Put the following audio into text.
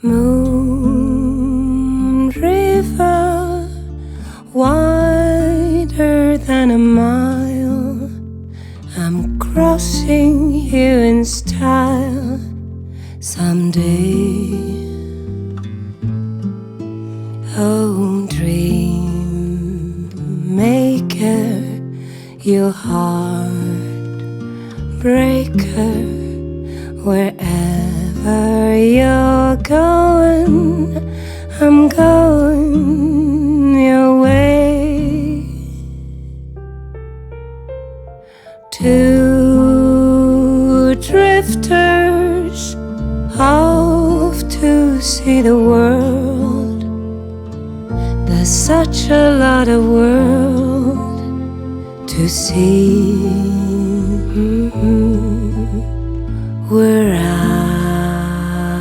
Moon river, wider than a mile, I'm crossing you in style someday. Oh, dream maker, you heartbreaker, wherever you're going, I'm going your way. Two drifters off to see the world. There's such a lot of world to see. We're out